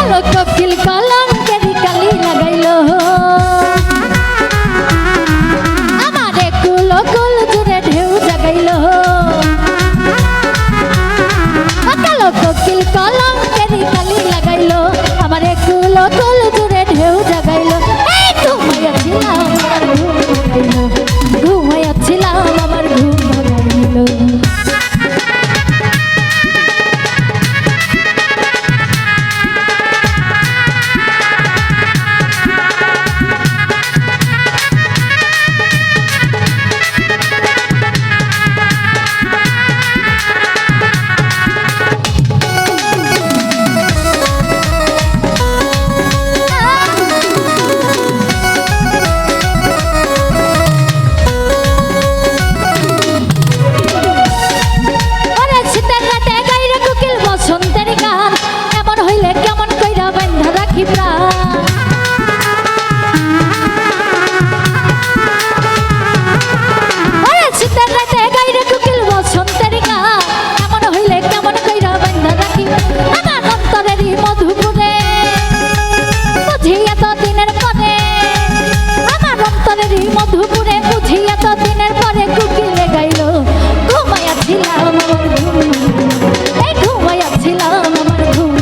কালো কোকিল কলঙ্কের কালি লাগাইলো আমারে কুল কুল জুড়ে ঢেউ জাগাইলো কালো কোকিল কলঙ্কের কালি লাগাইলো আমারে কুল কুল জুড়ে ঢেউ জাগাইলো এই ঘুমাইয়াছিলাম আমার ঘুম ভাঙাইলো মধুপুরে বুঝিয়া তো দিনের পরে কুকিলে গাইলো ঘুমাইয়াছিলাম আমার ঘুম এই ঘুমাইয়াছিলাম আমার ঘুম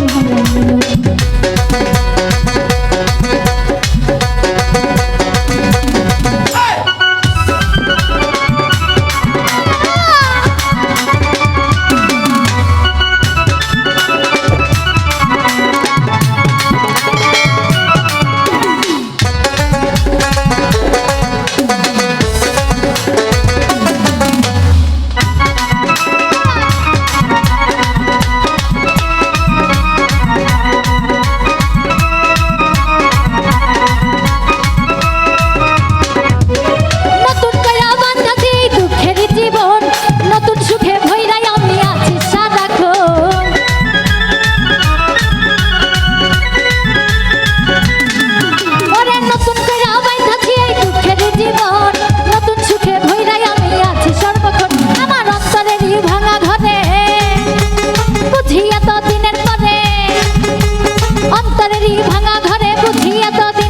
ভাঙা ঘরে বুঝিয়া তো